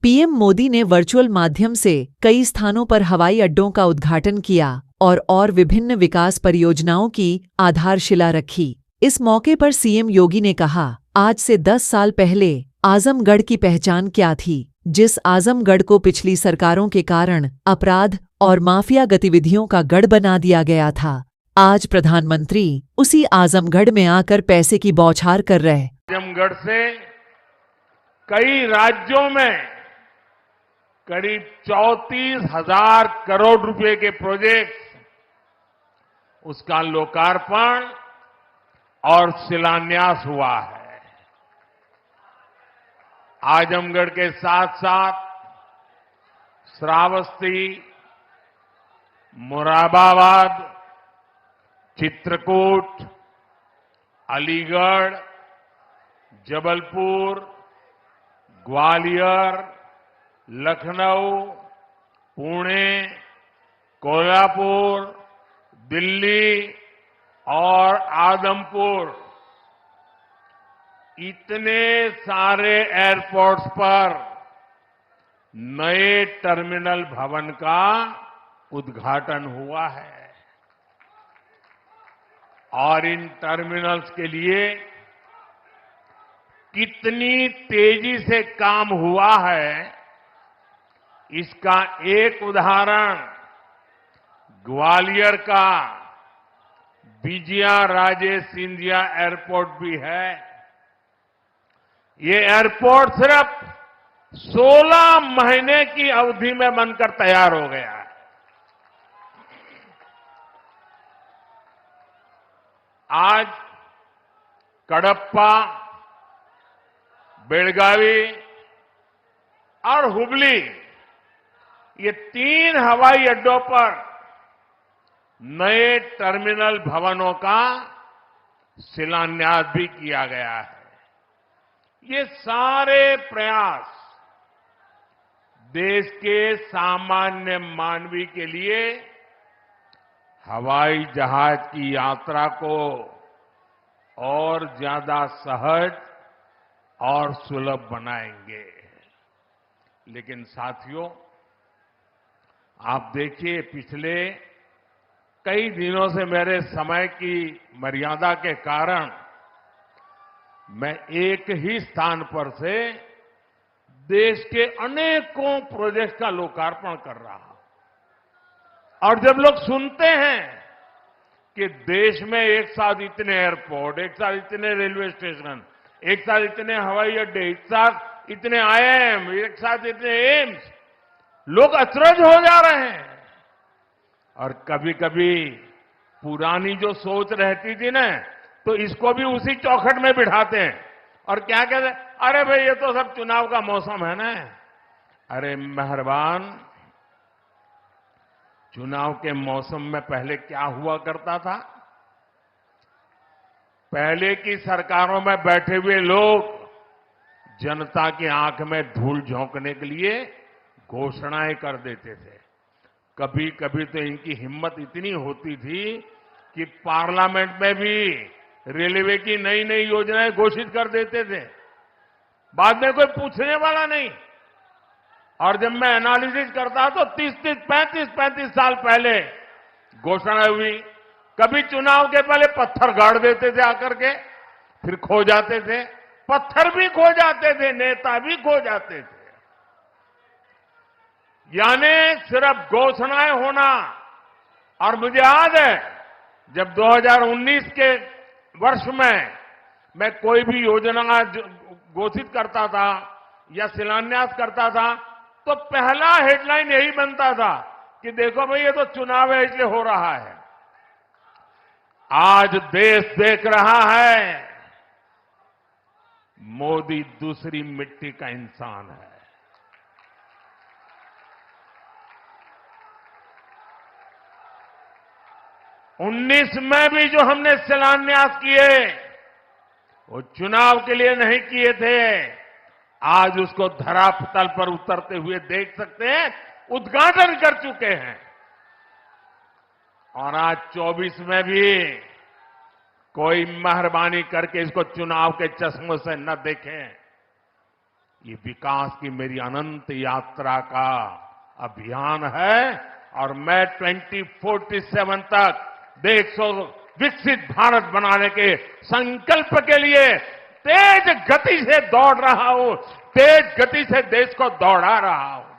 PM Modi ने virtual माध्यम से कई स्थानों पर हवाई अड्डों का उद्घाटन किया और विभिन्न विकास परियोजनाओं की आधारशिला रखी। इस मौके पर सीएम योगी ने कहा, आज से 10 साल पहले आजमगढ़ की पहचान क्या थी? जिस आजमगढ़ को पिछली सरकारों के कारण अपराध और माफिया गतिविधियों का गढ़ बना दिया गया था, आज प्रधानमंत्री उसी आजमगढ़ में आकर पैसे की बौछार कर रहे। आजमगढ़ से कई राज्यों में करीब 34,000 करोड़ रुपए के प्रोजेक्ट, उसका लोकार्पण और शिलान्यास हुआ है। आजमगढ़ के साथ साथ श्रावस्ती, मुरादाबाद, चित्रकूट, अलीगढ़, जबलपुर, ग्वालियर, लखनऊ, पुणे, कोल्हापुर, दिल्ली और आदमपुर, इतने सारे एयरपोर्ट्स पर नए टर्मिनल भवन का उद्घाटन हुआ है और इन टर्मिनल्स के लिए कितनी तेजी से काम हुआ है, इसका एक उदाहरण ग्वालियर का विजया राजे सिंधिया एयरपोर्ट भी है। ये एयरपोर्ट सिर्फ 16 महीने की अवधि में बनकर तैयार हो गया है। आज कडप्पा, बेलगावी और हुबली, ये 3 हवाई अड्डों पर नए टर्मिनल भवनों का शिलान्यास भी किया गया है। ये सारे प्रयास देश के सामान्य मानवी के लिए हवाई जहाज की यात्रा को और ज्यादा सहज और सुलभ बनाएंगे। लेकिन साथियों, आप देखिए, पिछले कई दिनों से मेरे समय की मर्यादा के कारण मैं एक ही स्थान पर से देश के अनेकों प्रोजेक्ट का लोकार्पण कर रहा हूं। और जब लोग सुनते हैं कि देश में एक साथ इतने एयरपोर्ट, एक साथ इतने रेलवे स्टेशन, एक साथ इतने हवाई अड्डे, एक साथ इतने आईआईएम, एक साथ इतने एम्स, लोग अचरज हो जा रहे हैं। और कभी कभी पुरानी जो सोच रहती थी ना, तो इसको भी उसी चौखट में बिठाते हैं और क्या कहते हैं, अरे भाई ये तो सब चुनाव का मौसम है ना। अरे मेहरबान, चुनाव के मौसम में पहले क्या हुआ करता था? पहले की सरकारों में बैठे हुए लोग जनता की आंख में धूल झोंकने के लिए घोषणाएं कर देते थे। कभी कभी तो इनकी हिम्मत इतनी होती थी कि पार्लियामेंट में भी रेलवे की नई नई योजनाएं घोषित कर देते थे, बाद में कोई पूछने वाला नहीं। और जब मैं एनालिसिस करता तो 35 साल पहले घोषणा हुई। कभी चुनाव के पहले पत्थर गाड़ देते थे आकर के, फिर खो जाते थे, पत्थर भी खो जाते थे, नेता भी खो जाते थे। यानी सिर्फ घोषणाएं होना। और मुझे याद है, जब 2019 के वर्ष में मैं कोई भी योजना घोषित करता था या शिलान्यास करता था, तो पहला हेडलाइन यही बनता था कि देखो भाई, ये तो चुनाव है इसलिए हो रहा है। आज देश देख रहा है, मोदी दूसरी मिट्टी का इंसान है। उन्नीस में भी जो हमने शिलान्यास किए, वो चुनाव के लिए नहीं किए थे। आज उसको धरातल पर उतरते हुए देख सकते हैं, उद्घाटन कर चुके हैं। और आज 24 में भी कोई मेहरबानी करके इसको चुनाव के चश्मों से न देखें। ये विकास की मेरी अनंत यात्रा का अभियान है और मैं 2047 तक देश को विकसित भारत बनाने के संकल्प के लिए तेज गति से दौड़ रहा हूं, तेज गति से देश को दौड़ा रहा हूं।